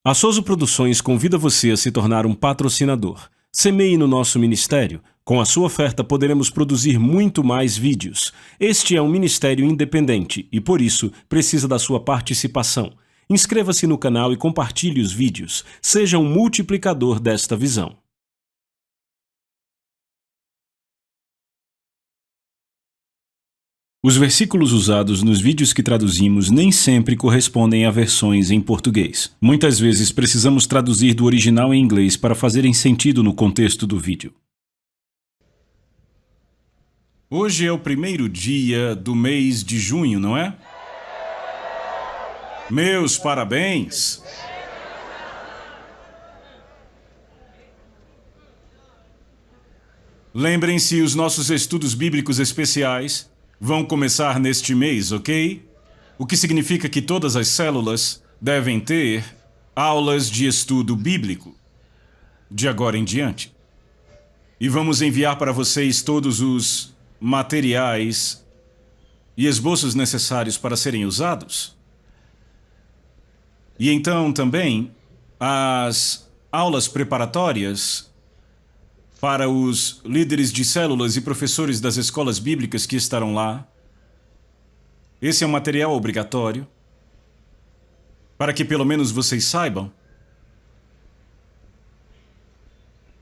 A Souza Produções convida você a se tornar um patrocinador. Semeie no nosso ministério. Com a sua oferta poderemos produzir muito mais vídeos. Este é um ministério independente e, por isso, precisa da sua participação. Inscreva-se no canal e compartilhe os vídeos. Seja um multiplicador desta visão. Os versículos usados nos vídeos que traduzimos nem sempre correspondem a versões em português. Muitas vezes precisamos traduzir do original em inglês para fazerem sentido no contexto do vídeo. Hoje é o primeiro dia do mês de junho, não é? Meus parabéns! Lembrem-se, os nossos estudos bíblicos especiais vão começar neste mês, ok? O que significa que todas as células devem ter aulas de estudo bíblico de agora em diante. E vamos enviar para vocês todos os materiais e esboços necessários para serem usados. E então também as aulas preparatórias para os líderes de células e professores das escolas bíblicas que estarão lá. Esse é um material obrigatório, para que pelo menos vocês saibam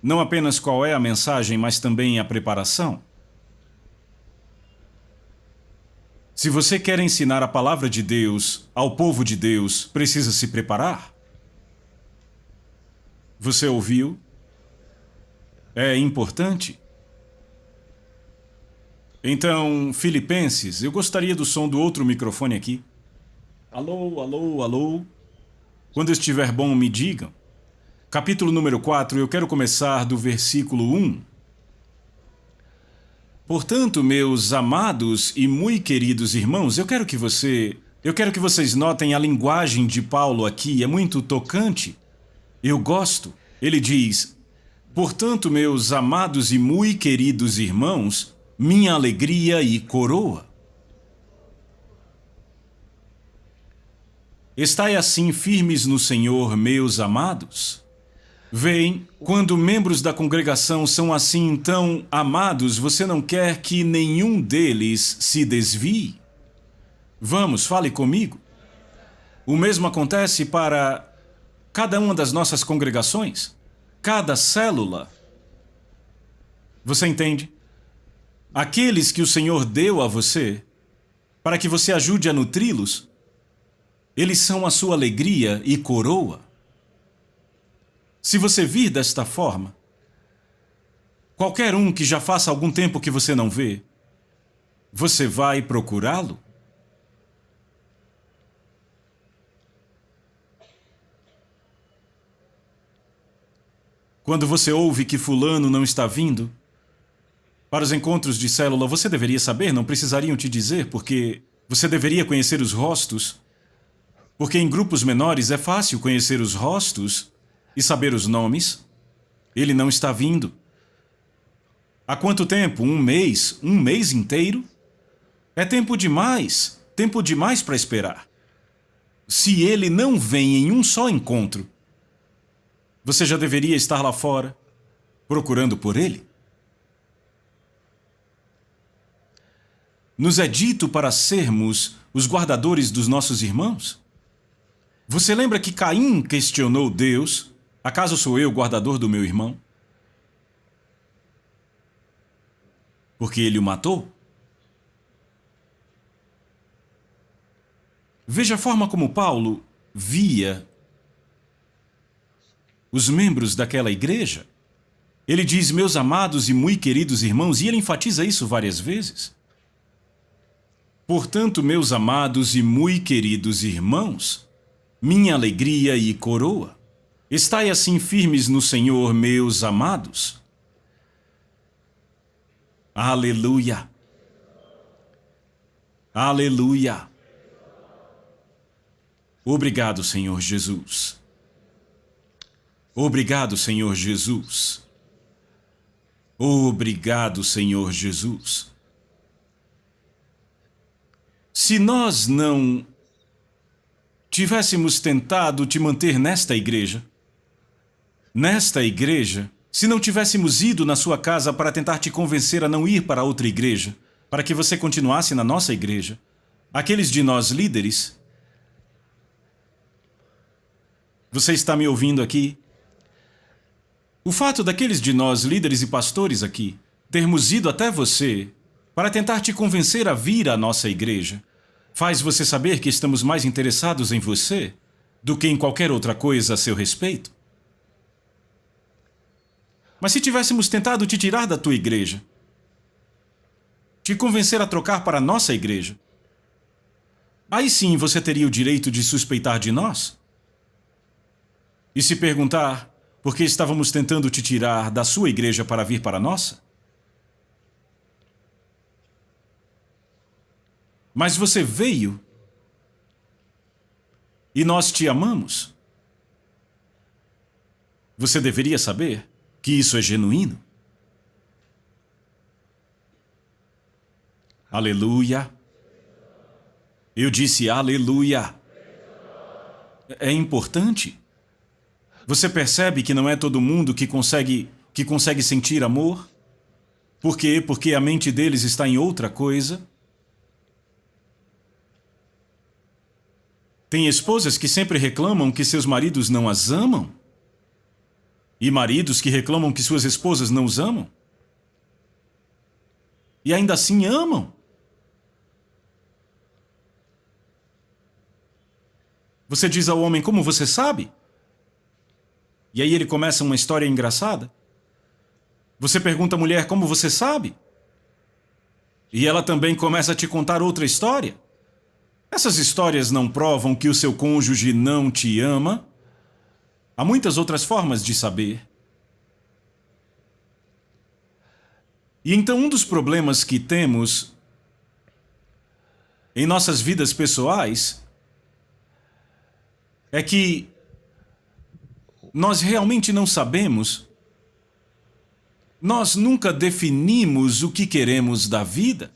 não apenas qual é a mensagem, mas também a preparação. Se você quer ensinar a palavra de Deus ao povo de Deus, precisa se preparar. Você ouviu? É importante. Então, Filipenses, eu gostaria do som do outro microfone aqui. Alô, alô, alô. Quando estiver bom, me digam. Capítulo número 4, eu quero começar do versículo 1. Portanto, meus amados e muito queridos irmãos, eu quero que vocês notem a linguagem de Paulo aqui, é muito tocante. Eu gosto. Ele diz: portanto, meus amados e muito queridos irmãos, minha alegria e coroa. Estai assim firmes no Senhor, meus amados. Veem, quando membros da congregação são assim tão amados, você não quer que nenhum deles se desvie? Vamos, fale comigo. O mesmo acontece para cada uma das nossas congregações, cada célula. Você entende? Aqueles que o Senhor deu a você, para que você ajude a nutri-los, eles são a sua alegria e coroa. Se você vir desta forma, qualquer um que já faça algum tempo que você não vê, você vai procurá-lo? Quando você ouve que fulano não está vindo para os encontros de célula, você deveria saber, não precisariam te dizer, porque você deveria conhecer os rostos, porque em grupos menores é fácil conhecer os rostos e saber os nomes. Ele não está vindo. Há quanto tempo? Um mês? Um mês inteiro? É tempo demais para esperar. Se ele não vem em um só encontro, você já deveria estar lá fora, procurando por ele. Nos é dito para sermos os guardadores dos nossos irmãos? Você lembra que Caim questionou Deus: acaso sou eu o guardador do meu irmão? Porque ele o matou? Veja a forma como Paulo via os membros daquela igreja. Ele diz: meus amados e muito queridos irmãos, e ele enfatiza isso várias vezes. Portanto, meus amados e muito queridos irmãos, minha alegria e coroa, estai assim firmes no Senhor, meus amados. Aleluia! Aleluia! Obrigado, Senhor Jesus. Obrigado, Senhor Jesus. Obrigado, Senhor Jesus. Se nós não tivéssemos tentado te manter nesta igreja, se não tivéssemos ido na sua casa para tentar te convencer a não ir para outra igreja, para que você continuasse na nossa igreja, aqueles de nós líderes... Você está me ouvindo aqui? O fato daqueles de nós líderes e pastores aqui termos ido até você para tentar te convencer a vir à nossa igreja faz você saber que estamos mais interessados em você do que em qualquer outra coisa a seu respeito? Mas se tivéssemos tentado te tirar da tua igreja, te convencer a trocar para a nossa igreja, aí sim você teria o direito de suspeitar de nós e se perguntar por que estávamos tentando te tirar da sua igreja para vir para a nossa. Mas você veio e nós te amamos. Você deveria saber que isso é genuíno. Aleluia. Eu disse aleluia. É importante. Você percebe que não é todo mundo que consegue sentir amor? Por quê? Porque a mente deles está em outra coisa. Tem esposas que sempre reclamam que seus maridos não as amam? E maridos que reclamam que suas esposas não os amam? E ainda assim amam? Você diz ao homem, como você sabe? E aí ele começa uma história engraçada. Você pergunta à mulher, como você sabe? E ela também começa a te contar outra história. Essas histórias não provam que o seu cônjuge não te ama? Há muitas outras formas de saber. E então um dos problemas que temos em nossas vidas pessoais é que nós realmente não sabemos, nós nunca definimos o que queremos da vida.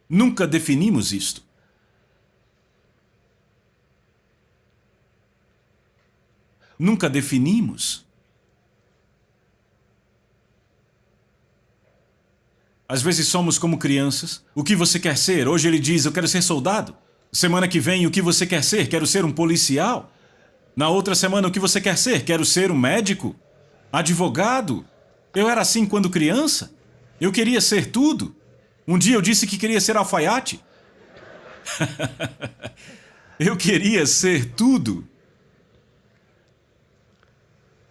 Nunca definimos isto. Nunca definimos. Às vezes somos como crianças. O que você quer ser? Hoje ele diz, eu quero ser soldado. Semana que vem, o que você quer ser? Quero ser um policial. Na outra semana, o que você quer ser? Quero ser um médico, advogado. Eu era assim quando criança. Eu queria ser tudo. Um dia eu disse que queria ser alfaiate. Eu queria ser tudo.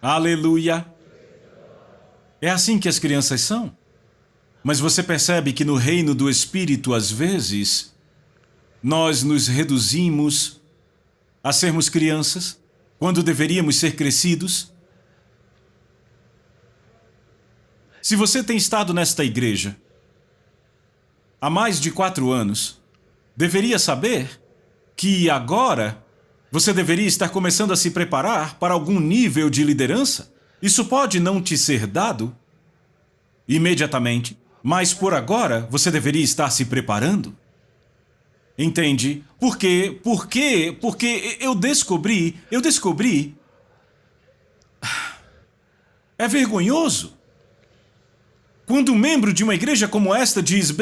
Aleluia. É assim que as crianças são. Mas você percebe que no reino do Espírito, às vezes, nós nos reduzimos a sermos crianças, quando deveríamos ser crescidos. Se você tem estado nesta igreja há mais de 4 anos, deveria saber que agora você deveria estar começando a se preparar para algum nível de liderança. Isso pode não te ser dado imediatamente, mas por agora você deveria estar se preparando. Entende? Por quê? Porque eu descobri... É vergonhoso quando um membro de uma igreja como esta diz,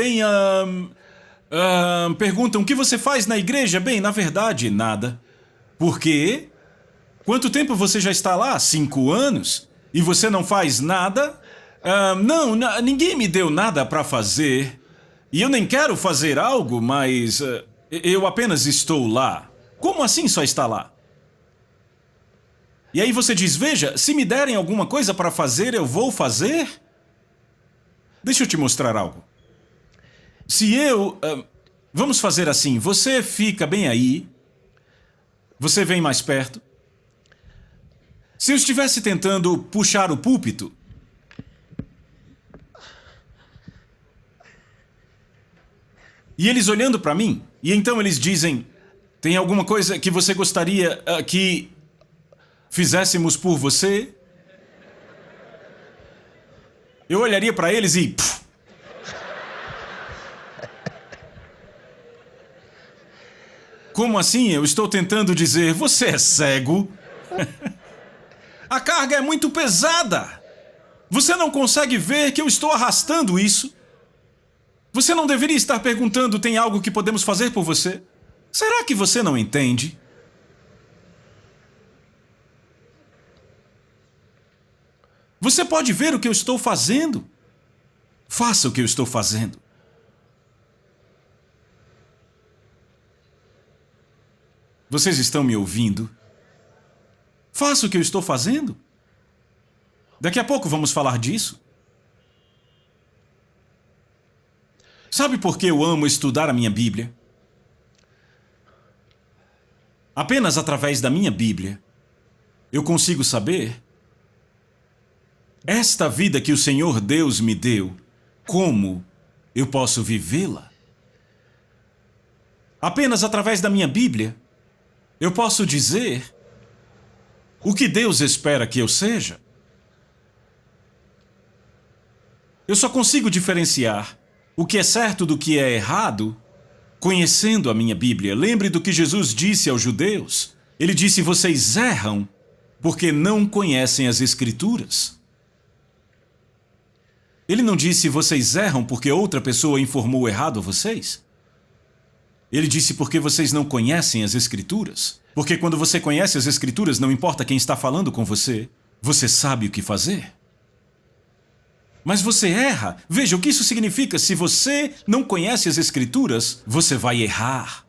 perguntam, o que você faz na igreja? Bem, na verdade, nada. Por quê? Quanto tempo você já está lá? 5 anos? E você não faz nada? Não, ninguém me deu nada para fazer. E eu nem quero fazer algo, mas eu apenas estou lá. Como assim só está lá? E aí você diz, veja, se me derem alguma coisa para fazer, eu vou fazer? Deixa eu te mostrar algo. Vamos fazer assim, você fica bem aí, você vem mais perto. Se eu estivesse tentando puxar o púlpito, e eles olhando para mim, e então eles dizem, tem alguma coisa que você gostaria que fizéssemos por você? Eu olharia para eles e... Como assim? Eu estou tentando dizer, você é cego? A carga é muito pesada. Você não consegue ver que eu estou arrastando isso? Você não deveria estar perguntando, tem algo que podemos fazer por você? Será que você não entende? Você pode ver o que eu estou fazendo. Faça o que eu estou fazendo. Vocês estão me ouvindo? Faça o que eu estou fazendo. Daqui a pouco vamos falar disso. Sabe por que eu amo estudar a minha Bíblia? Apenas através da minha Bíblia, eu consigo saber esta vida que o Senhor Deus me deu, como eu posso vivê-la. Apenas através da minha Bíblia, eu posso dizer o que Deus espera que eu seja. Eu só consigo diferenciar o que é certo do que é errado conhecendo a minha Bíblia. Lembre do que Jesus disse aos judeus. Ele disse, vocês erram porque não conhecem as Escrituras. Ele não disse, vocês erram porque outra pessoa informou errado a vocês. Ele disse, porque vocês não conhecem as Escrituras. Porque quando você conhece as Escrituras, não importa quem está falando com você, você sabe o que fazer. Mas você erra. Veja, o que isso significa? Se você não conhece as Escrituras, você vai errar.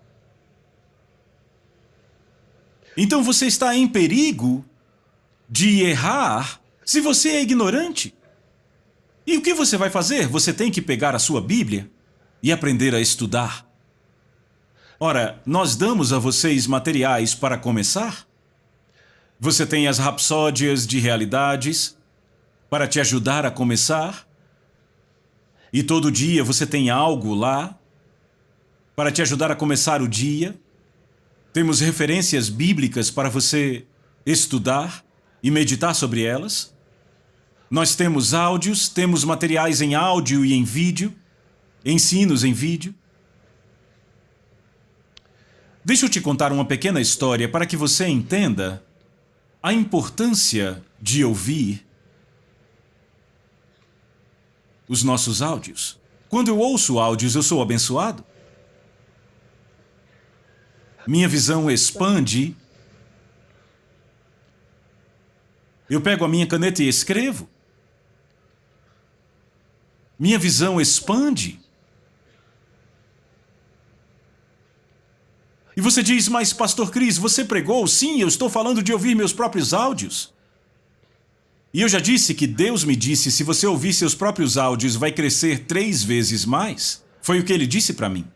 Então você está em perigo de errar se você é ignorante. E o que você vai fazer? Você tem que pegar a sua Bíblia e aprender a estudar. Ora, nós damos a vocês materiais para começar. Você tem as rapsódias de realidades para te ajudar a começar. E todo dia você tem algo lá para te ajudar a começar o dia. Temos referências bíblicas para você estudar e meditar sobre elas. Nós temos áudios, temos materiais em áudio e em vídeo, ensinos em vídeo. Deixa eu te contar uma pequena história para que você entenda a importância de ouvir os nossos áudios. Quando eu ouço áudios, eu sou abençoado. Minha visão expande. Eu pego a minha caneta e escrevo. Minha visão expande. E você diz, mas Pastor Cris, você pregou? Sim, eu estou falando de ouvir meus próprios áudios. E eu já disse que Deus me disse, se você ouvir seus próprios áudios, vai crescer 3 vezes mais. Foi o que ele disse para mim.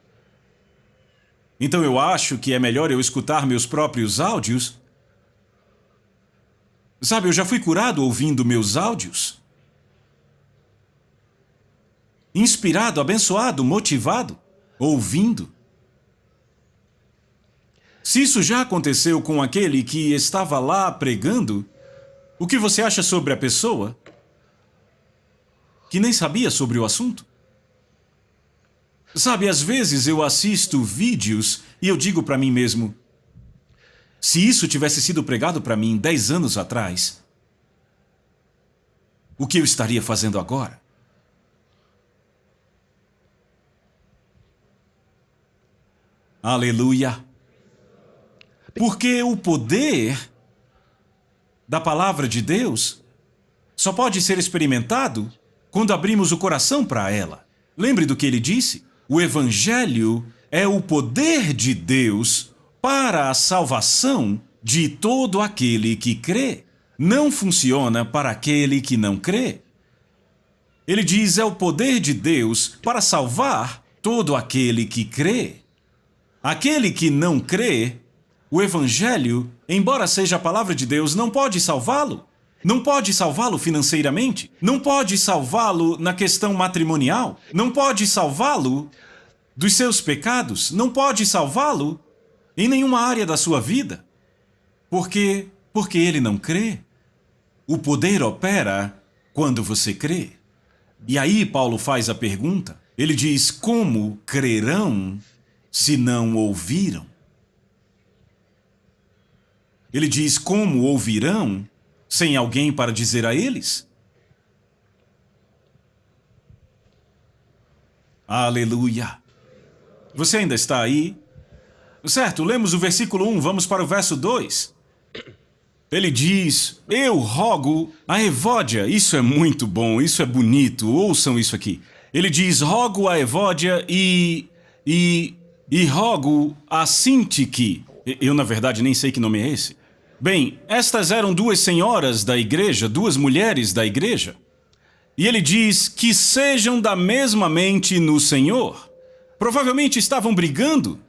Então eu acho que é melhor eu escutar meus próprios áudios. Sabe, eu já fui curado ouvindo meus áudios. Inspirado, abençoado, motivado, ouvindo. Se isso já aconteceu com aquele que estava lá pregando, o que você acha sobre a pessoa que nem sabia sobre o assunto? Sabe, às vezes eu assisto vídeos e eu digo para mim mesmo, se isso tivesse sido pregado para mim 10 anos atrás, o que eu estaria fazendo agora? Aleluia! Porque o poder da palavra de Deus só pode ser experimentado quando abrimos o coração para ela. Lembre do que ele disse? O Evangelho é o poder de Deus para a salvação de todo aquele que crê. Não funciona para aquele que não crê. Ele diz, é o poder de Deus para salvar todo aquele que crê. Aquele que não crê, o Evangelho, embora seja a palavra de Deus, não pode salvá-lo. Não pode salvá-lo financeiramente. Não pode salvá-lo na questão matrimonial. Não pode salvá-lo dos seus pecados. Não pode salvá-lo em nenhuma área da sua vida. Por quê? Porque ele não crê. O poder opera quando você crê. E aí Paulo faz a pergunta. Ele diz, como crerão se não ouviram? Ele diz: como ouvirão sem alguém para dizer a eles? Aleluia! Você ainda está aí? Certo, lemos o versículo 1, vamos para o verso 2. Ele diz: eu rogo a Evódia. Isso é muito bom, isso é bonito, ouçam isso aqui. Ele diz: rogo a Evódia e rogo a Sintique. Eu, na verdade, nem sei que nome é esse. Bem, estas eram duas senhoras da igreja, duas mulheres da igreja. E ele diz que sejam da mesma mente no Senhor. Provavelmente estavam brigando.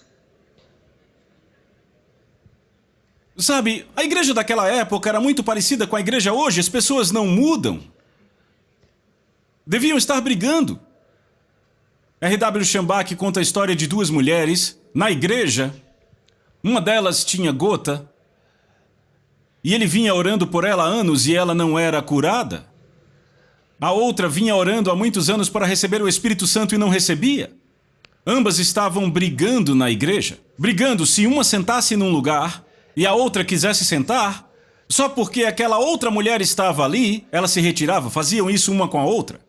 Sabe, a igreja daquela época era muito parecida com a igreja hoje. As pessoas não mudam. Deviam estar brigando. R.W. Schambach conta a história de duas mulheres na igreja. Uma delas tinha gota. E ele vinha orando por ela há anos e ela não era curada. A outra vinha orando há muitos anos para receber o Espírito Santo e não recebia. Ambas estavam brigando na igreja. Brigando se uma sentasse num lugar e a outra quisesse sentar, só porque aquela outra mulher estava ali, ela se retirava, faziam isso uma com a outra.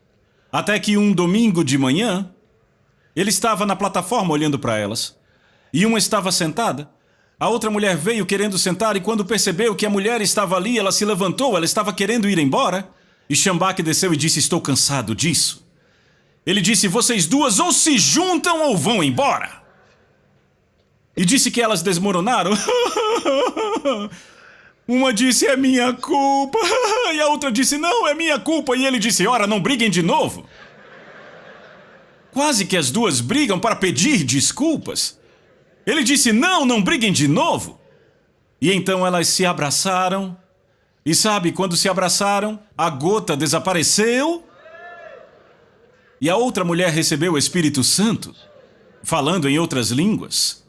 Até que um domingo de manhã, ele estava na plataforma olhando para elas. E uma estava sentada. A outra mulher veio querendo sentar e quando percebeu que a mulher estava ali, ela se levantou, ela estava querendo ir embora. E Schambach desceu e disse: estou cansado disso. Ele disse: vocês duas ou se juntam ou vão embora. E disse que elas desmoronaram. Uma disse: é minha culpa. E a outra disse: não, é minha culpa. E ele disse: ora, não briguem de novo. Quase que as duas brigam para pedir desculpas. Ele disse: não, não briguem de novo. E então elas se abraçaram. E sabe, quando se abraçaram, a gota desapareceu. E a outra mulher recebeu o Espírito Santo, falando em outras línguas.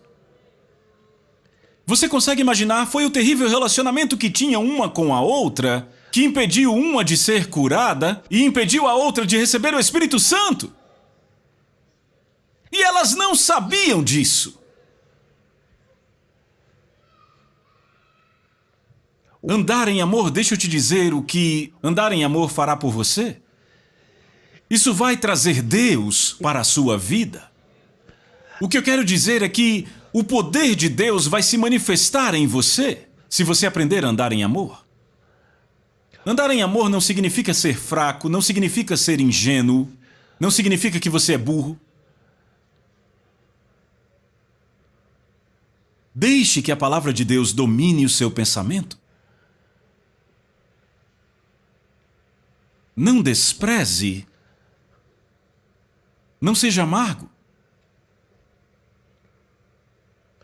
Você consegue imaginar? Foi o terrível relacionamento que tinha uma com a outra, que impediu uma de ser curada e impediu a outra de receber o Espírito Santo. E elas não sabiam disso. Andar em amor, deixa eu te dizer o que andar em amor fará por você. Isso vai trazer Deus para a sua vida. O que eu quero dizer é que o poder de Deus vai se manifestar em você se você aprender a andar em amor. Andar em amor não significa ser fraco, não significa ser ingênuo, não significa que você é burro. Deixe que a palavra de Deus domine o seu pensamento. Não despreze. Não seja amargo.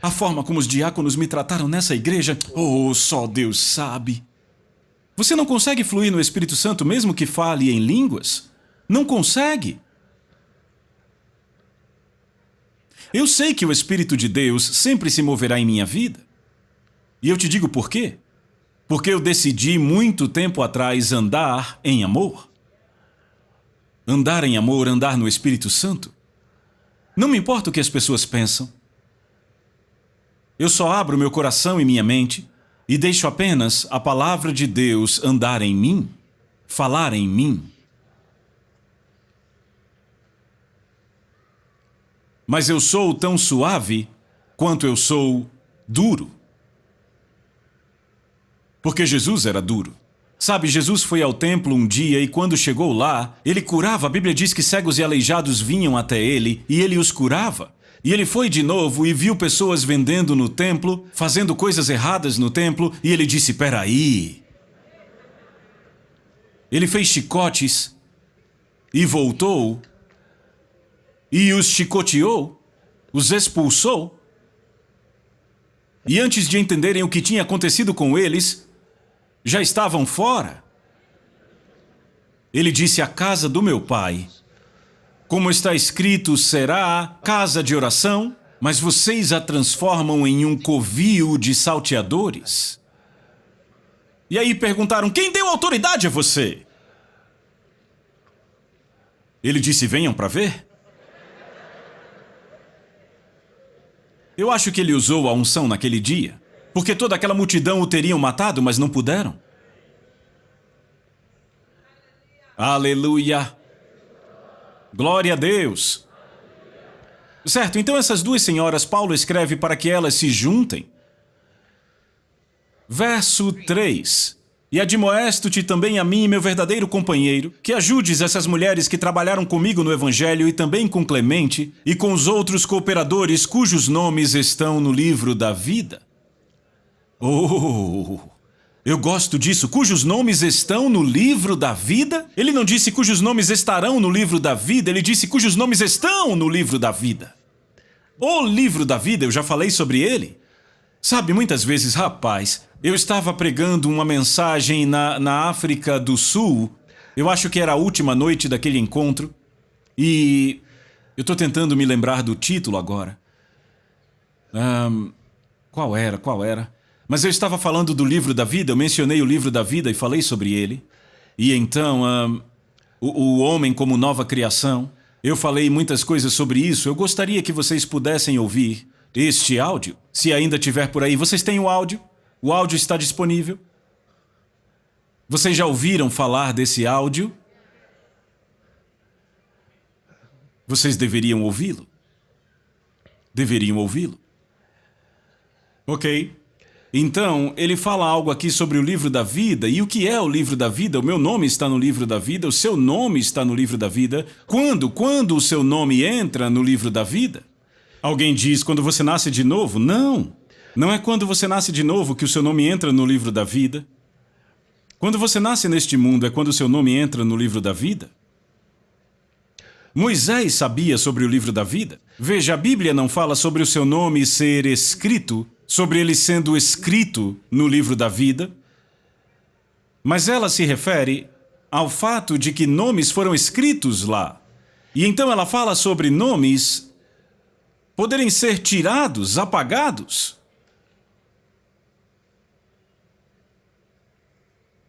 A forma como os diáconos me trataram nessa igreja, oh, só Deus sabe. Você não consegue fluir no Espírito Santo mesmo que fale em línguas? Não consegue. Eu sei que o Espírito de Deus sempre se moverá em minha vida. E eu te digo por quê. Porque eu decidi muito tempo atrás andar em amor. Andar em amor, andar no Espírito Santo. Não me importa o que as pessoas pensam. Eu só abro meu coração e minha mente e deixo apenas a palavra de Deus andar em mim, falar em mim. Mas eu sou tão suave quanto eu sou duro. Porque Jesus era duro. Sabe, Jesus foi ao templo um dia e quando chegou lá, ele curava. A Bíblia diz que cegos e aleijados vinham até ele e ele os curava. E ele foi de novo e viu pessoas vendendo no templo, fazendo coisas erradas no templo, e ele disse: peraí. Ele fez chicotes e voltou e os chicoteou, os expulsou. E antes de entenderem o que tinha acontecido com eles, já estavam fora. Ele disse: a casa do meu pai, como está escrito, será casa de oração, mas vocês a transformam em um covil de salteadores. E aí perguntaram: quem deu autoridade a você? Ele disse: venham para ver. Eu acho que ele usou a unção naquele dia, Porque toda aquela multidão o teriam matado, mas não puderam. Aleluia! Glória a Deus! Certo, então essas duas senhoras, Paulo escreve para que elas se juntem. Verso 3. E admoesto-te também a mim, meu verdadeiro companheiro, que ajudes essas mulheres que trabalharam comigo no Evangelho e também com Clemente e com os outros cooperadores cujos nomes estão no livro da vida. Oh, eu gosto disso. Cujos nomes estão no livro da vida? Ele não disse cujos nomes estarão no livro da vida, ele disse cujos nomes estão no livro da vida. O livro da vida, eu já falei sobre ele. Sabe, muitas vezes, rapaz, eu estava pregando uma mensagem na África do Sul, eu acho que era a última noite daquele encontro, e eu estou tentando me lembrar do título agora. Qual era? Mas eu estava falando do livro da vida, eu mencionei o livro da vida e falei sobre ele. E então, o homem como nova criação, eu falei muitas coisas sobre isso. Eu gostaria que vocês pudessem ouvir este áudio, se ainda tiver por aí. Vocês têm o áudio? O áudio está disponível? Vocês já ouviram falar desse áudio? Vocês deveriam ouvi-lo. Deveriam ouvi-lo. Ok. Então, ele fala algo aqui sobre o livro da vida. E o que é o livro da vida? O meu nome está no livro da vida. O seu nome está no livro da vida. Quando? Quando o seu nome entra no livro da vida? Alguém diz, quando você nasce de novo? Não. Não é quando você nasce de novo que o seu nome entra no livro da vida. Quando você nasce neste mundo é quando o seu nome entra no livro da vida. Moisés sabia sobre o livro da vida. Veja, a Bíblia não fala sobre o seu nome ser escrito, sobre ele sendo escrito no livro da vida, mas ela se refere ao fato de que nomes foram escritos lá. E então ela fala sobre nomes poderem ser tirados, apagados.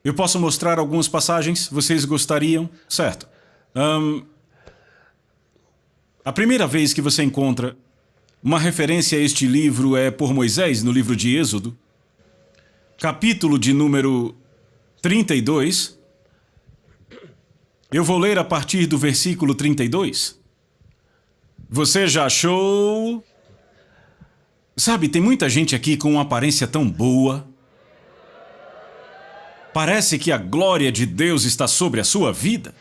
Eu posso mostrar algumas passagens, vocês gostariam? Certo. A primeira vez que você encontra uma referência a este livro é por Moisés, no livro de Êxodo, capítulo de número 32. Eu vou ler a partir do versículo 32. Você já achou? Sabe, tem muita gente aqui com uma aparência tão boa. Parece que a glória de Deus está sobre a sua vida.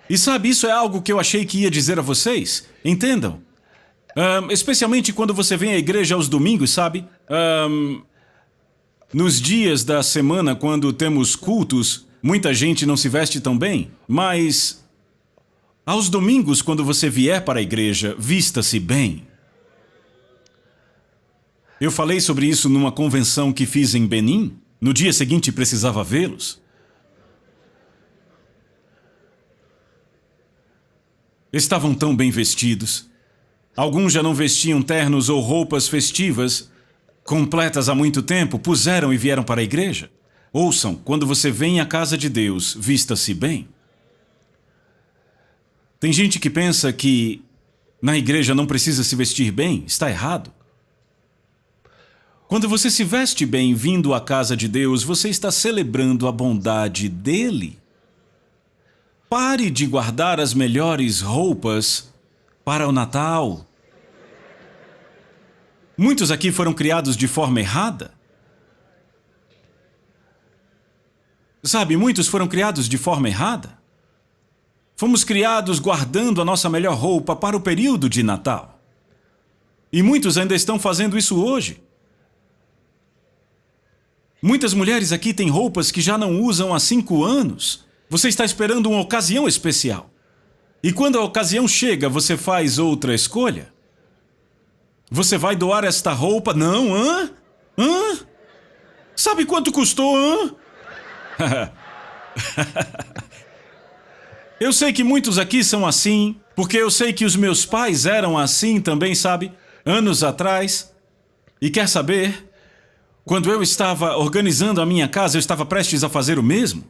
E sabe, isso é algo que eu achei que ia dizer a vocês. Entendam. Especialmente quando você vem à igreja aos domingos, sabe? Nos dias da semana, quando temos cultos, muita gente não se veste tão bem. Mas aos domingos, quando você vier para a igreja, vista-se bem. Eu falei sobre isso numa convenção que fiz em Benin. No dia seguinte, precisava vê-los. Estavam tão bem vestidos. Alguns já não vestiam ternos ou roupas festivas, completas há muito tempo, puseram e vieram para a igreja. Ouçam, quando você vem à casa de Deus, vista-se bem. Tem gente que pensa que na igreja não precisa se vestir bem. Está errado. Quando você se veste bem vindo à casa de Deus, você está celebrando a bondade dele. Pare de guardar as melhores roupas para o Natal. Muitos aqui foram criados de forma errada. Sabe, muitos foram criados de forma errada. Fomos criados guardando a nossa melhor roupa para o período de Natal. E muitos ainda estão fazendo isso hoje. Muitas mulheres aqui têm roupas que já não usam há 5 anos. Você está esperando uma ocasião especial. E quando a ocasião chega, você faz outra escolha? Você vai doar esta roupa? Não, Sabe quanto custou, Eu sei que muitos aqui são assim, porque eu sei que os meus pais eram assim também, sabe? Anos atrás. E quer saber? Quando eu estava organizando a minha casa, eu estava prestes a fazer o mesmo.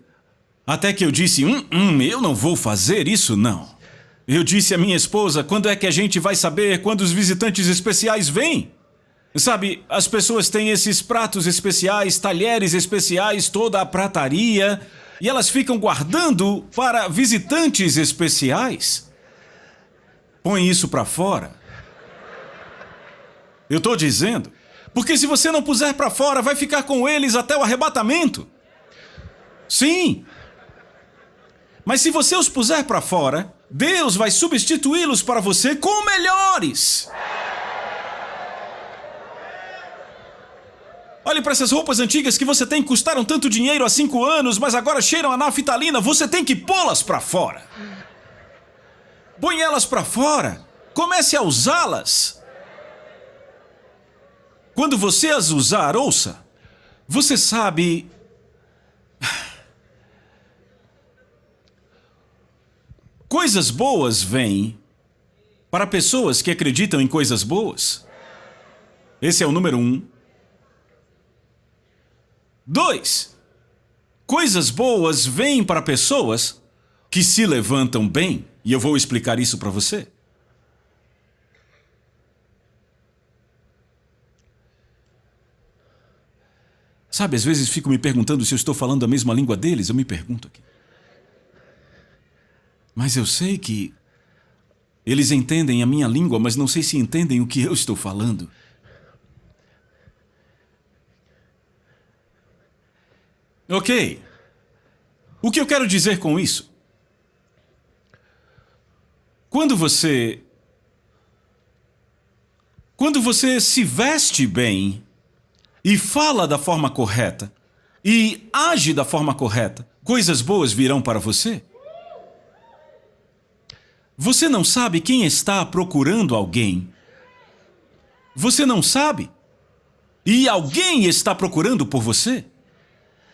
Até que eu disse, eu não vou fazer isso, não. Eu disse à minha esposa, quando é que a gente vai saber quando os visitantes especiais vêm? Sabe, as pessoas têm esses pratos especiais, talheres especiais, toda a prataria, e elas ficam guardando para visitantes especiais. Põe isso para fora. Eu estou dizendo, porque se você não puser para fora, vai ficar com eles até o arrebatamento. Sim. Mas se você os puser para fora, Deus vai substituí-los para você com melhores. Olhe para essas roupas antigas que você tem, custaram tanto dinheiro há 5 anos, mas agora cheiram a naftalina. Você tem que pô-las para fora. Põe elas para fora. Comece a usá-las. Quando você as usar, ouça, você sabe... Coisas boas vêm para pessoas que acreditam em coisas boas. Esse é o número 1. 2. Coisas boas vêm para pessoas que se levantam bem. E eu vou explicar isso para você. Sabe, às vezes fico me perguntando se eu estou falando a mesma língua deles. Eu me pergunto aqui. Mas eu sei que eles entendem a minha língua, mas não sei se entendem o que eu estou falando. Ok. O que eu quero dizer com isso? Quando você se veste bem e fala da forma correta e age da forma correta, coisas boas virão para você. Você não sabe quem está procurando alguém. Você não sabe. E alguém está procurando por você.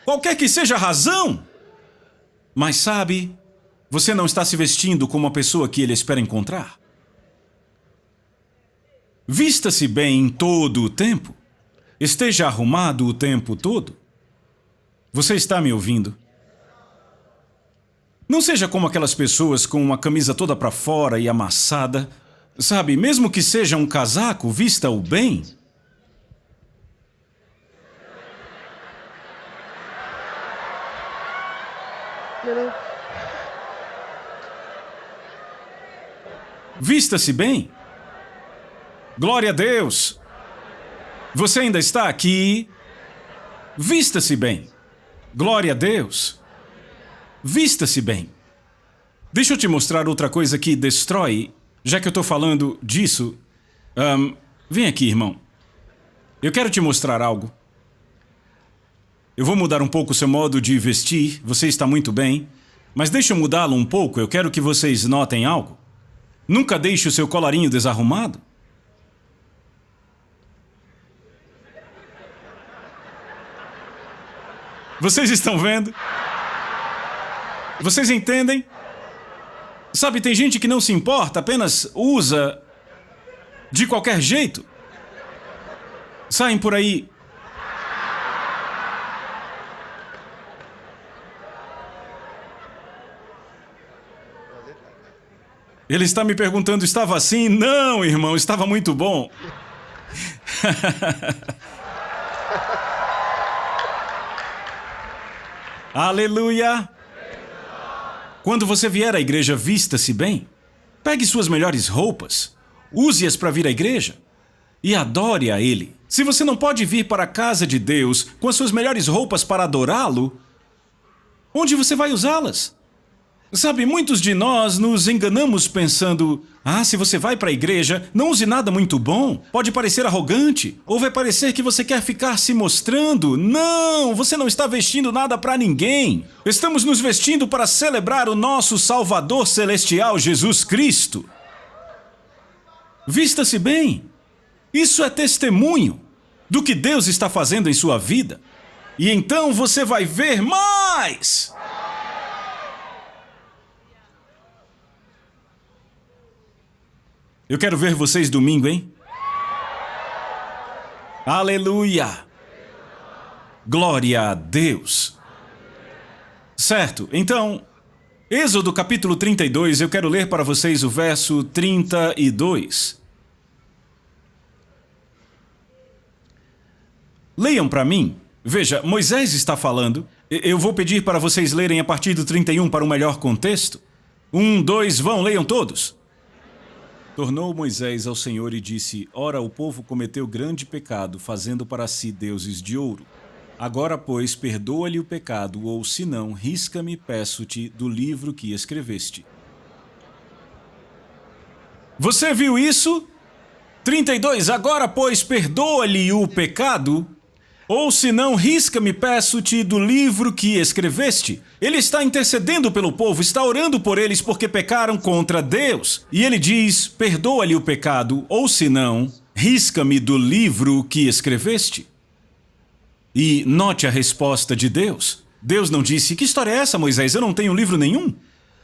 Qualquer que seja a razão. Mas sabe, você não está se vestindo como a pessoa que ele espera encontrar. Vista-se bem todo o tempo. Esteja arrumado o tempo todo. Você está me ouvindo? Não seja como aquelas pessoas com uma camisa toda para fora e amassada. Sabe, mesmo que seja um casaco, vista-o bem. Vista-se bem. Glória a Deus. Você ainda está aqui. Vista-se bem. Glória a Deus. Vista-se bem. Deixa eu te mostrar outra coisa que destrói, já que eu estou falando disso. Vem aqui, irmão. Eu quero te mostrar algo. Eu vou mudar um pouco o seu modo de vestir. Você está muito bem. Mas deixa eu mudá-lo um pouco. Eu quero que vocês notem algo. Nunca deixe o seu colarinho desarrumado. Vocês estão vendo? Vocês entendem? Sabe, tem gente que não se importa, apenas usa de qualquer jeito. Saem por aí. Ele está me perguntando, estava assim? Não, irmão, estava muito bom. Aleluia! Quando você vier à igreja, vista-se bem. Pegue suas melhores roupas, use-as para vir à igreja e adore a Ele. Se você não pode vir para a casa de Deus com as suas melhores roupas para adorá-lo, onde você vai usá-las? Sabe, muitos de nós nos enganamos pensando, se você vai para a igreja, não use nada muito bom, pode parecer arrogante, ou vai parecer que você quer ficar se mostrando. Não, você não está vestindo nada para ninguém. Estamos nos vestindo para celebrar o nosso Salvador Celestial, Jesus Cristo. Vista-se bem. Isso é testemunho do que Deus está fazendo em sua vida. E então você vai ver mais. Eu quero ver vocês domingo, hein? Aleluia! Glória a Deus! Certo, então, Êxodo capítulo 32, eu quero ler para vocês o verso 32. Leiam para mim. Veja, Moisés está falando. Eu vou pedir para vocês lerem a partir do 31 para um melhor contexto. 1, 2, vão, leiam todos. Tornou Moisés ao Senhor e disse: Ora, o povo cometeu grande pecado, fazendo para si deuses de ouro. Agora, pois, perdoa-lhe o pecado, ou se não, risca-me, peço-te, do livro que escreveste. Você viu isso? 32. Agora, pois, perdoa-lhe o pecado, ou se não, risca-me, peço-te, do livro que escreveste. Ele está intercedendo pelo povo, está orando por eles porque pecaram contra Deus. E ele diz: perdoa-lhe o pecado, ou se não, risca-me do livro que escreveste. E note a resposta de Deus. Deus não disse: que história é essa, Moisés? Eu não tenho livro nenhum.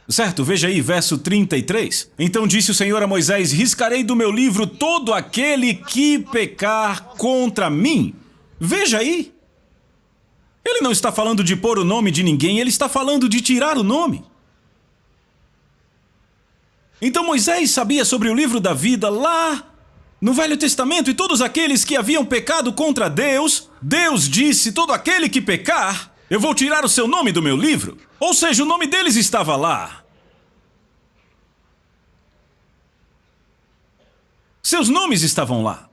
Certo, veja aí, verso 33. Então disse o Senhor a Moisés: riscarei do meu livro todo aquele que pecar contra mim. Veja aí. Ele não está falando de pôr o nome de ninguém, ele está falando de tirar o nome. Então Moisés sabia sobre o livro da vida lá no Velho Testamento, e todos aqueles que haviam pecado contra Deus, Deus disse: todo aquele que pecar, eu vou tirar o seu nome do meu livro. Ou seja, o nome deles estava lá. Seus nomes estavam lá.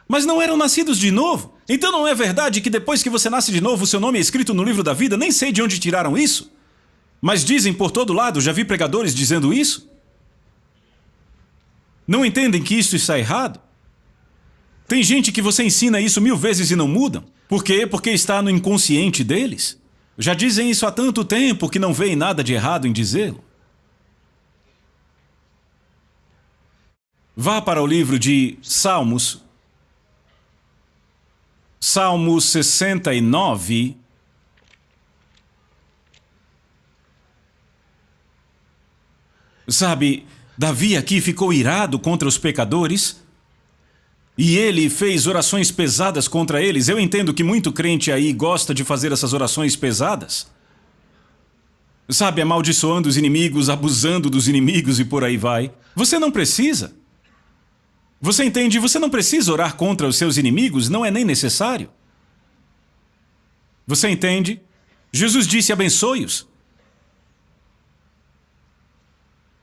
Mas não eram nascidos de novo. Então não é verdade que depois que você nasce de novo, o seu nome é escrito no livro da vida? Nem sei de onde tiraram isso. Mas dizem por todo lado, já vi pregadores dizendo isso. Não entendem que isso está errado? Tem gente que você ensina isso 1000 vezes e não mudam. Por quê? Porque está no inconsciente deles. Já dizem isso há tanto tempo que não veem nada de errado em dizê-lo. Vá para o livro de Salmos. Salmo 69. Sabe, Davi aqui ficou irado contra os pecadores e ele fez orações pesadas contra eles. Eu entendo que muito crente aí gosta de fazer essas orações pesadas. Sabe, amaldiçoando os inimigos, abusando dos inimigos e por aí vai. Você não precisa. Você entende? Você não precisa orar contra os seus inimigos, não é nem necessário. Você entende? Jesus disse: abençoe-os.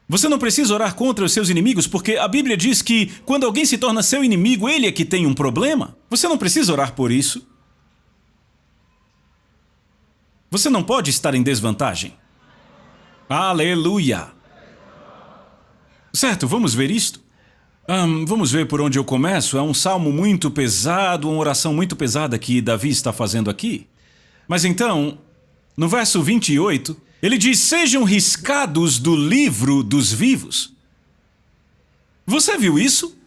Você não precisa orar contra os seus inimigos, porque a Bíblia diz que quando alguém se torna seu inimigo, ele é que tem um problema. Você não precisa orar por isso. Você não pode estar em desvantagem. Aleluia! Certo, vamos ver isto? Vamos ver por onde eu começo. É um salmo muito pesado, uma oração muito pesada que Davi está fazendo aqui. Mas então, no verso 28, ele diz: sejam riscados do livro dos vivos. Você viu isso?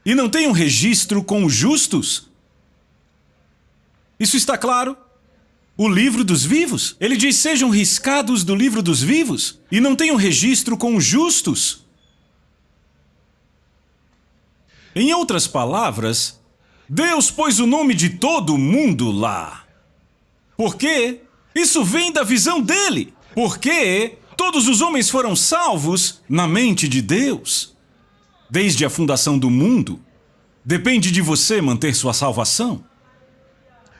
E não tem um registro com os justos? Isso está claro? O livro dos vivos. Ele diz: sejam riscados do livro dos vivos. E não tem um registro com os justos. Em outras palavras, Deus pôs o nome de todo mundo lá. Por quê? Isso vem da visão dele. Porque todos os homens foram salvos na mente de Deus. Desde a fundação do mundo, depende de você manter sua salvação.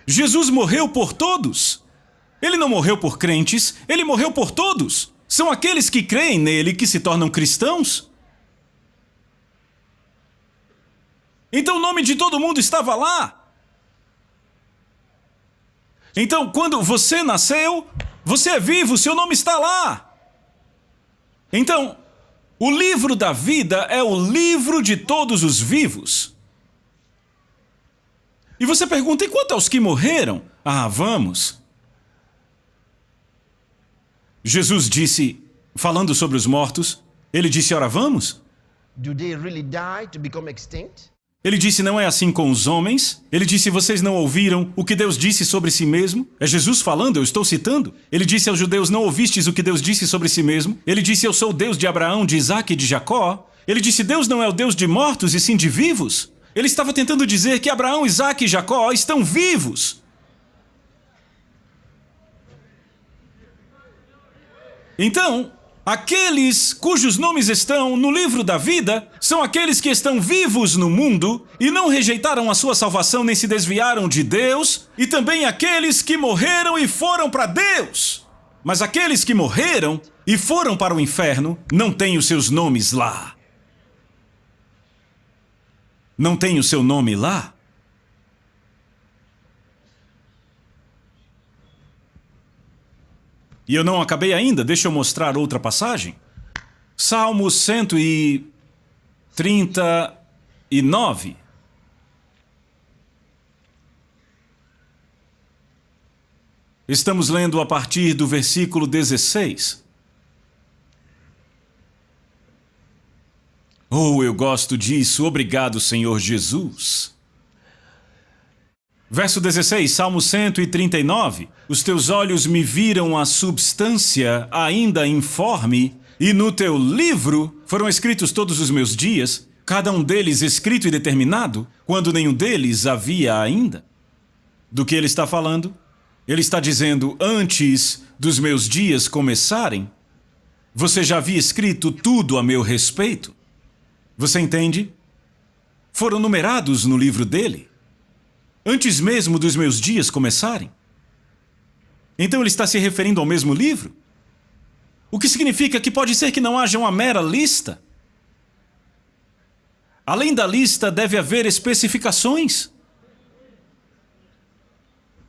Jesus morreu por todos. Ele não morreu por crentes, ele morreu por todos. São aqueles que creem nele que se tornam cristãos. Então o nome de todo mundo estava lá. Então, quando você nasceu, você é vivo, seu nome está lá. Então, o livro da vida é o livro de todos os vivos. E você pergunta: e quanto aos que morreram? Vamos. Jesus disse, falando sobre os mortos, ele disse: ora, vamos? Do they really die to become extinct? Ele disse: não é assim com os homens. Ele disse: vocês não ouviram o que Deus disse sobre si mesmo? É Jesus falando, eu estou citando. Ele disse aos judeus: não ouvistes o que Deus disse sobre si mesmo? Ele disse: eu sou o Deus de Abraão, de Isaque e de Jacó. Ele disse: Deus não é o Deus de mortos e sim de vivos. Ele estava tentando dizer que Abraão, Isaque e Jacó estão vivos. Então, Aqueles cujos nomes estão no livro da vida são aqueles que estão vivos no mundo e não rejeitaram a sua salvação nem se desviaram de Deus, e também aqueles que morreram e foram para Deus. Mas aqueles que morreram e foram para o inferno não têm os seus nomes lá. Não tem o seu nome lá. E eu não acabei ainda, deixa eu mostrar outra passagem. Salmo 139. Estamos lendo a partir do versículo 16. Oh, eu gosto disso. Obrigado, Senhor Jesus. Verso 16, Salmo 139. Os teus olhos me viram a substância ainda informe, e no teu livro foram escritos todos os meus dias, cada um deles escrito e determinado, quando nenhum deles havia ainda. Do que ele está falando? Ele está dizendo, antes dos meus dias começarem, você já havia escrito tudo a meu respeito. Você entende? Foram numerados no livro dele, antes mesmo dos meus dias começarem. Então ele está se referindo ao mesmo livro? O que significa que pode ser que não haja uma mera lista. Além da lista, deve haver especificações.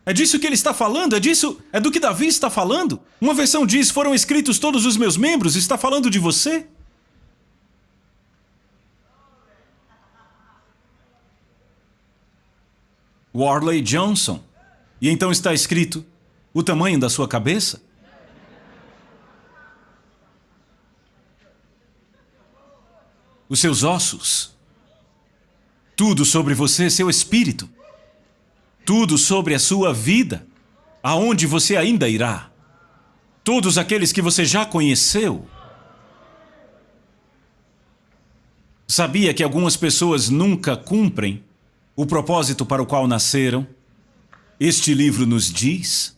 É disso que ele está falando, é do que Davi está falando. Uma versão diz, foram escritos todos os meus membros, está falando de você. Warley Johnson. E então está escrito, o tamanho da sua cabeça. Os seus ossos. Tudo sobre você, seu espírito. Tudo sobre a sua vida. Aonde você ainda irá. Todos aqueles que você já conheceu. Sabia que algumas pessoas nunca cumprem o propósito para o qual nasceram? Este livro nos diz.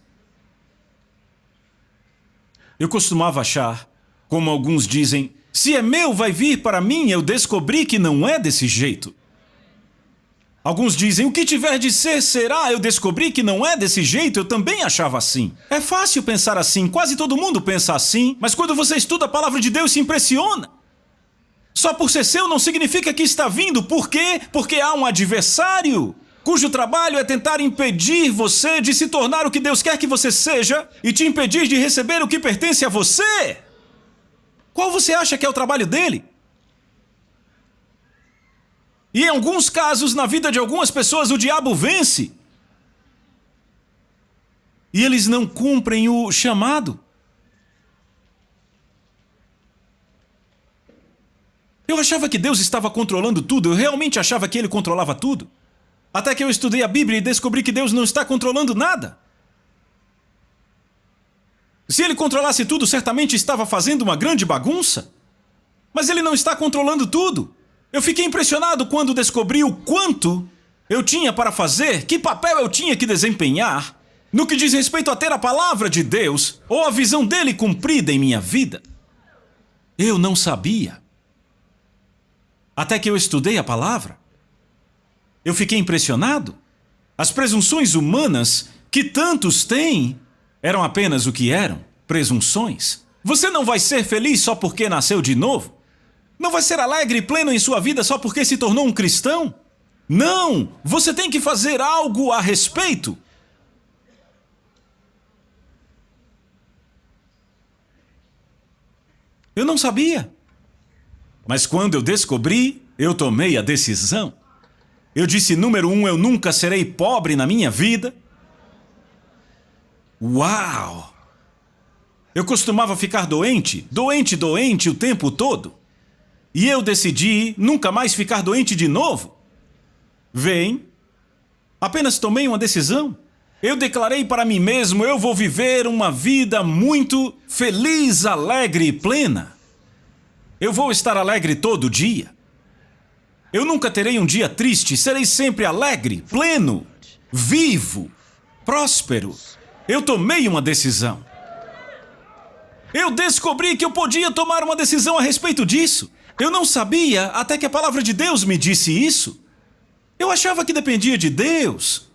Eu costumava achar, como alguns dizem, se é meu, vai vir para mim. Eu descobri que não é desse jeito. Alguns dizem, o que tiver de ser, será. Eu descobri que não é desse jeito. Eu também achava assim. É fácil pensar assim, quase todo mundo pensa assim, mas quando você estuda a palavra de Deus, se impressiona. Só por ser seu não significa que está vindo. Por quê? Porque há um adversário, cujo trabalho é tentar impedir você de se tornar o que Deus quer que você seja e te impedir de receber o que pertence a você. Qual você acha que é o trabalho dele? E em alguns casos, na vida de algumas pessoas, o diabo vence. E eles não cumprem o chamado. Eu achava que Deus estava controlando tudo, eu realmente achava que Ele controlava tudo. Até que eu estudei a Bíblia e descobri que Deus não está controlando nada. Se Ele controlasse tudo, certamente estava fazendo uma grande bagunça. Mas Ele não está controlando tudo. Eu fiquei impressionado quando descobri o quanto eu tinha para fazer, que papel eu tinha que desempenhar, no que diz respeito a ter a palavra de Deus ou a visão dele cumprida em minha vida. Eu não sabia. Até que eu estudei a palavra. Eu fiquei impressionado. As presunções humanas que tantos têm eram apenas o que eram, presunções. Você não vai ser feliz só porque nasceu de novo? Não vai ser alegre e pleno em sua vida só porque se tornou um cristão? Não! Você tem que fazer algo a respeito. Eu não sabia. Mas quando eu descobri, eu tomei a decisão. Eu disse, número 1, eu nunca serei pobre na minha vida. Uau! Eu costumava ficar doente o tempo todo. E eu decidi nunca mais ficar doente de novo. Vem, apenas tomei uma decisão. Eu declarei para mim mesmo, eu vou viver uma vida muito feliz, alegre e plena. Eu vou estar alegre todo dia. Eu nunca terei um dia triste, serei sempre alegre, pleno, vivo, próspero. Eu tomei uma decisão. Eu descobri que eu podia tomar uma decisão a respeito disso. Eu não sabia até que a palavra de Deus me disse isso. Eu achava que dependia de Deus.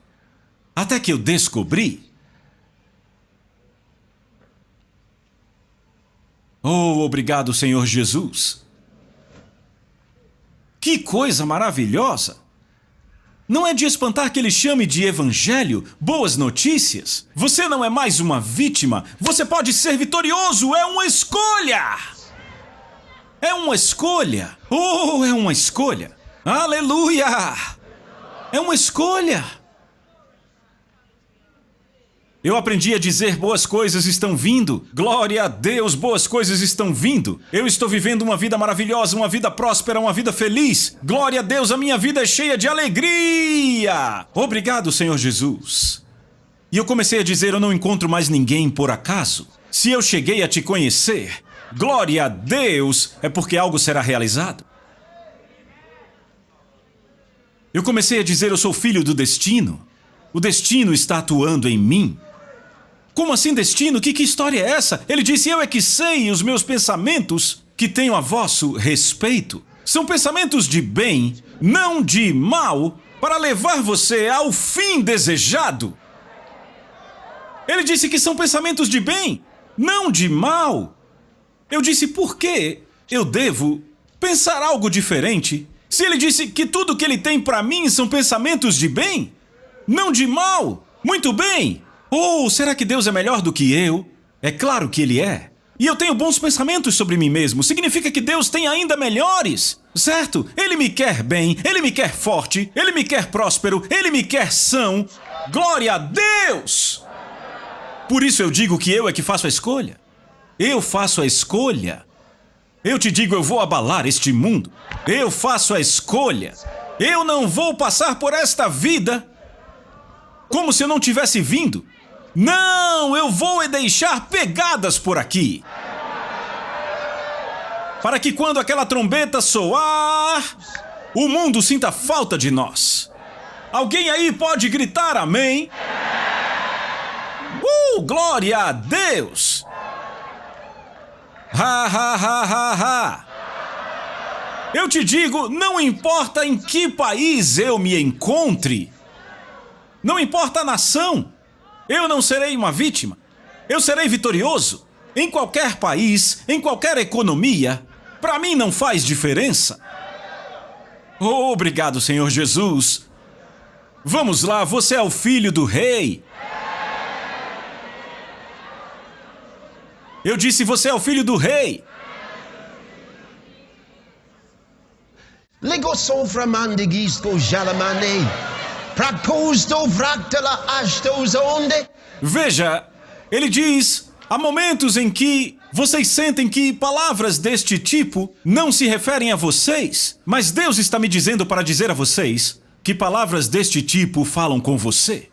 Até que eu descobri. Oh, obrigado, Senhor Jesus. Que coisa maravilhosa! Não é de espantar que ele chame de evangelho, boas notícias. Você não é mais uma vítima. Você pode ser vitorioso. É uma escolha. É uma escolha. Oh, é uma escolha. Aleluia! É uma escolha. Eu aprendi a dizer boas coisas estão vindo. Glória a Deus, boas coisas estão vindo. Eu estou vivendo uma vida maravilhosa, uma vida próspera, uma vida feliz. Glória a Deus, a minha vida é cheia de alegria. Obrigado, Senhor Jesus. E eu comecei a dizer, eu não encontro mais ninguém por acaso. Se eu cheguei a te conhecer, glória a Deus, é porque algo será realizado. Eu comecei a dizer, eu sou filho do destino. O destino está atuando em mim. Como assim destino? Que história é essa? Ele disse, eu é que sei os meus pensamentos que tenho a vosso respeito. São pensamentos de bem, não de mal, para levar você ao fim desejado. Ele disse que são pensamentos de bem, não de mal. Eu disse, por que eu devo pensar algo diferente? Se ele disse que tudo que ele tem para mim são pensamentos de bem, não de mal. Muito bem. Oh, será que Deus é melhor do que eu? É claro que Ele é. E eu tenho bons pensamentos sobre mim mesmo. Significa que Deus tem ainda melhores, certo? Ele me quer bem, Ele me quer forte, Ele me quer próspero, Ele me quer são. Glória a Deus! Por isso eu digo que eu é que faço a escolha. Eu faço a escolha. Eu te digo, eu vou abalar este mundo. Eu faço a escolha. Eu não vou passar por esta vida como se eu não tivesse vindo. Não, eu vou deixar pegadas por aqui. Para que quando aquela trombeta soar, o mundo sinta falta de nós. Alguém aí pode gritar amém? Glória a Deus! Ha, ha, ha, ha, ha! Eu te digo, não importa em que país eu me encontre, não importa a nação, eu não serei uma vítima. Eu serei vitorioso. Em qualquer país, em qualquer economia, para mim não faz diferença. Oh, obrigado, Senhor Jesus. Vamos lá, você é o filho do rei. Eu disse, você é o filho do rei. Lego sofra mandigisto jalamane. Veja, ele diz, há momentos em que vocês sentem que palavras deste tipo não se referem a vocês, mas Deus está me dizendo para dizer a vocês que palavras deste tipo falam com você.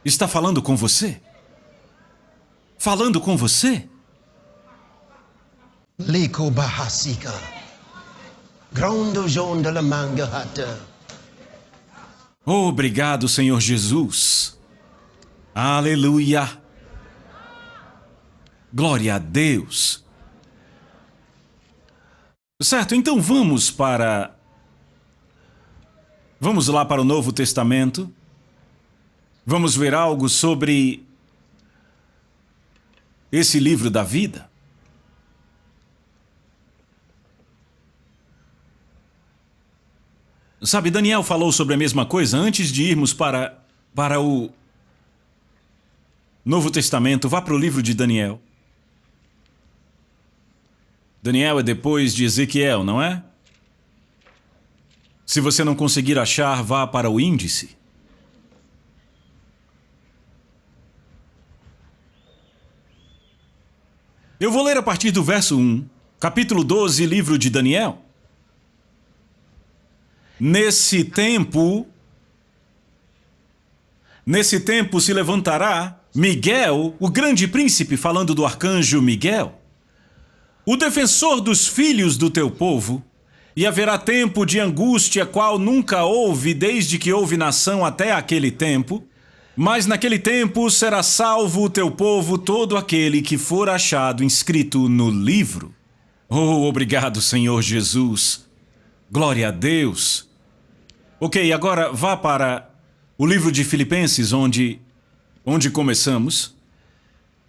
Está falando com você? Falando com você? Liko bahasika. Obrigado, Senhor Jesus. Aleluia. Glória a Deus. Certo, então vamos lá para o Novo Testamento. Vamos ver algo sobre esse livro da vida. Sabe, Daniel falou sobre a mesma coisa antes de irmos para o Novo Testamento. Vá para o livro de Daniel. Daniel é depois de Ezequiel, não é? Se você não conseguir achar, vá para o índice. Eu vou ler a partir do verso 1, capítulo 12, livro de Daniel. Nesse tempo se levantará Miguel, o grande príncipe, falando do arcanjo Miguel, o defensor dos filhos do teu povo, e haverá tempo de angústia qual nunca houve desde que houve nação até aquele tempo, Mas naquele tempo será salvo o teu povo, todo aquele que for achado inscrito no livro. Oh, obrigado, Senhor Jesus. Glória a Deus. Ok, agora vá para o livro de Filipenses, onde começamos.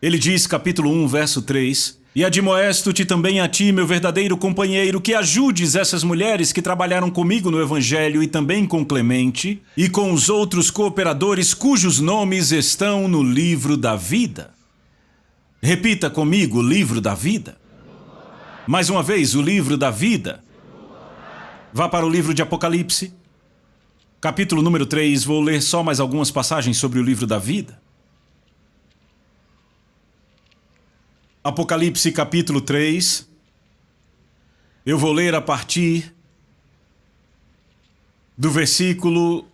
Ele diz, capítulo 1, verso 3: E admoesto-te também a ti, meu verdadeiro companheiro, que ajudes essas mulheres que trabalharam comigo no Evangelho e também com Clemente e com os outros cooperadores cujos nomes estão no livro da vida. Repita comigo, livro da vida. Mais uma vez, o livro da vida. Vá para o livro de Apocalipse, capítulo número 3. Vou ler só mais algumas passagens sobre o livro da vida. Apocalipse capítulo 3, eu vou ler a partir do versículo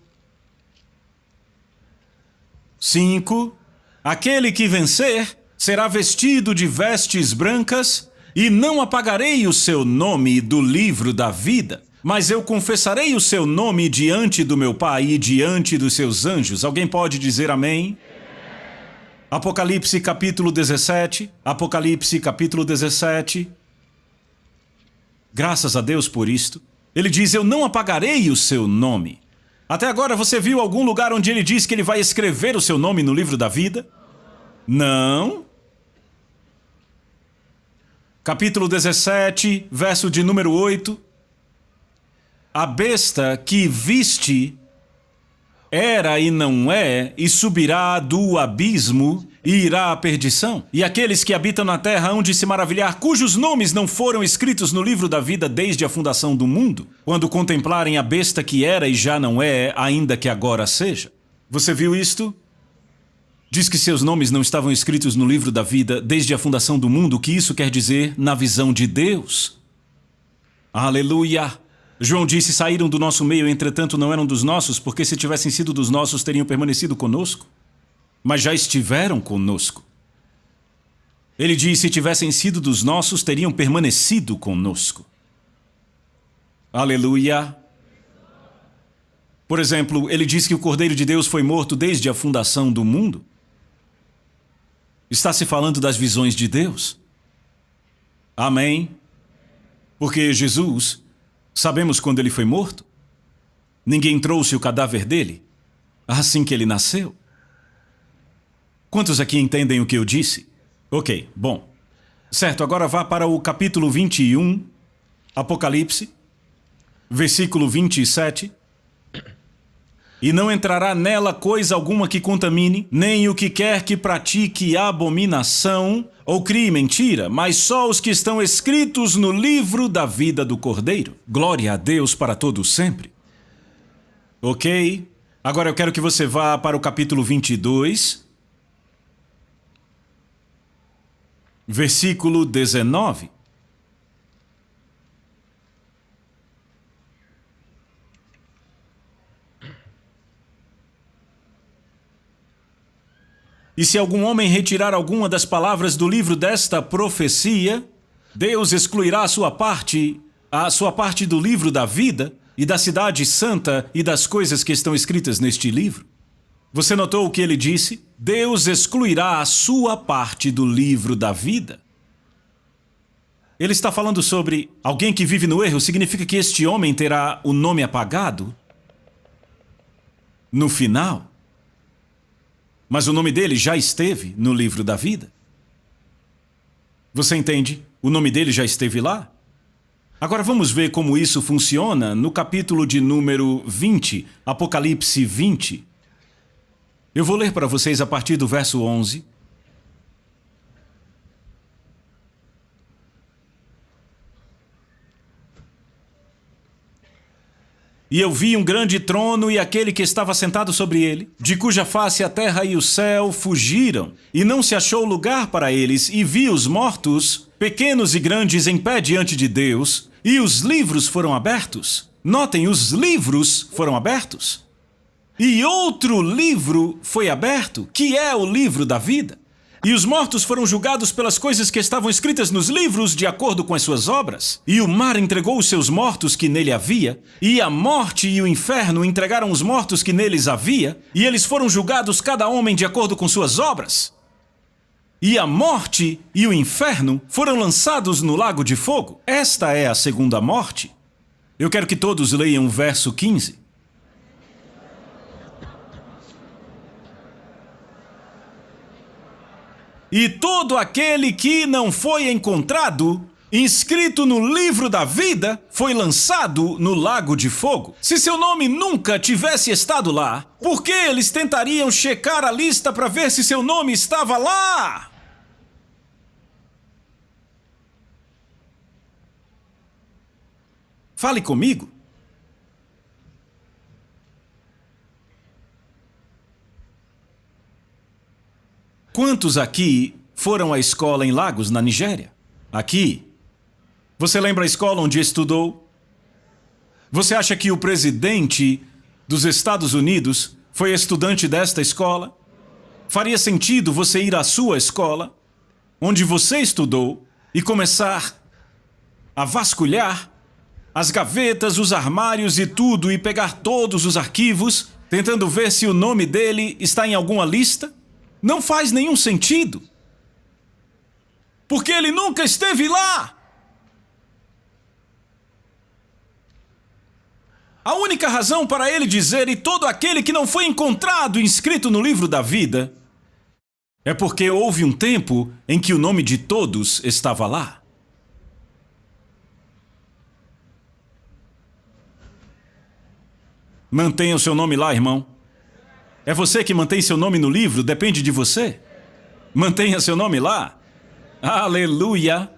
5. Aquele que vencer será vestido de vestes brancas, e não apagarei o seu nome do livro da vida, mas eu confessarei o seu nome diante do meu Pai e diante dos seus anjos. Alguém pode dizer amém? Apocalipse capítulo 17, Apocalipse capítulo 17. Graças a Deus por isto. Ele diz, eu não apagarei o seu nome. Até agora você viu algum lugar onde ele diz que ele vai escrever o seu nome no livro da vida? Não. Capítulo 17, verso de número 8. A besta que viste era e não é, e subirá do abismo e irá à perdição. E aqueles que habitam na terra hão de se maravilhar, cujos nomes não foram escritos no livro da vida desde a fundação do mundo, quando contemplarem a besta que era e já não é, ainda que agora seja. Você viu isto? Diz que seus nomes não estavam escritos no livro da vida desde a fundação do mundo. O que isso quer dizer na visão de Deus? Aleluia! João disse, saíram do nosso meio, entretanto não eram dos nossos, porque se tivessem sido dos nossos, teriam permanecido conosco. Mas já estiveram conosco. Ele diz, se tivessem sido dos nossos, teriam permanecido conosco. Aleluia! Por exemplo, ele diz que o Cordeiro de Deus foi morto desde a fundação do mundo. Está se falando das visões de Deus. Amém? Porque Jesus... Sabemos quando ele foi morto? Ninguém trouxe o cadáver dele assim que ele nasceu. Quantos aqui entendem o que eu disse? Ok, bom. Certo, agora vá para o capítulo 21, Apocalipse, versículo 27. E não entrará nela coisa alguma que contamine, nem o que quer que pratique abominação ou crie mentira, mas só os que estão escritos no livro da vida do Cordeiro. Glória a Deus para todos sempre. Ok? Agora eu quero que você vá para o capítulo 22, versículo 19. E se algum homem retirar alguma das palavras do livro desta profecia, Deus excluirá a sua parte do livro da vida e da cidade santa e das coisas que estão escritas neste livro. Você notou o que ele disse? Deus excluirá a sua parte do livro da vida. Ele está falando sobre alguém que vive no erro. Significa que este homem terá o nome apagado no final. Mas o nome dele já esteve no livro da vida. Você entende? O nome dele já esteve lá. Agora vamos ver como isso funciona no capítulo de número 20, Apocalipse 20. Eu vou ler para vocês a partir do verso 11. E eu vi um grande trono e aquele que estava sentado sobre ele, de cuja face a terra e o céu fugiram, e não se achou lugar para eles, e vi os mortos, pequenos e grandes, em pé diante de Deus, e os livros foram abertos. Notem, os livros foram abertos. E outro livro foi aberto, que é o livro da vida. E os mortos foram julgados pelas coisas que estavam escritas nos livros, de acordo com as suas obras. E o mar entregou os seus mortos que nele havia, e a morte e o inferno entregaram os mortos que neles havia, e eles foram julgados cada homem de acordo com suas obras. E a morte e o inferno foram lançados no lago de fogo. Esta é a segunda morte. Eu quero que todos leiam o verso 15. E todo aquele que não foi encontrado, inscrito no livro da vida, foi lançado no lago de fogo. Se seu nome nunca tivesse estado lá, por que eles tentariam checar a lista para ver se seu nome estava lá? Fale comigo. Quantos aqui foram à escola em Lagos, na Nigéria? Aqui. Você lembra a escola onde estudou? Você acha que o presidente dos Estados Unidos foi estudante desta escola? Faria sentido você ir à sua escola, onde você estudou, e começar a vasculhar as gavetas, os armários e tudo, e pegar todos os arquivos, tentando ver se o nome dele está em alguma lista? Não faz nenhum sentido. Porque ele nunca esteve lá. A única razão para ele dizer "e todo aquele que não foi encontrado inscrito no livro da vida" é porque houve um tempo em que o nome de todos estava lá. Mantenha o seu nome lá, irmão. É você que mantém seu nome no livro? Depende de você. Mantenha seu nome lá. Aleluia!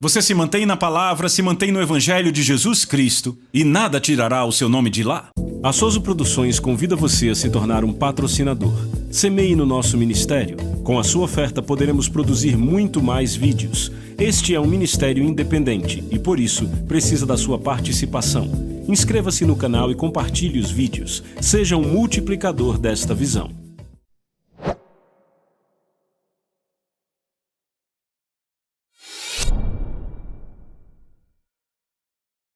Você se mantém na palavra, se mantém no Evangelho de Jesus Cristo e nada tirará o seu nome de lá. A Soso Produções convida você a se tornar um patrocinador. Semeie no nosso ministério. Com a sua oferta poderemos produzir muito mais vídeos. Este é um ministério independente e, por isso, precisa da sua participação. Inscreva-se no canal e compartilhe os vídeos. Seja um multiplicador desta visão.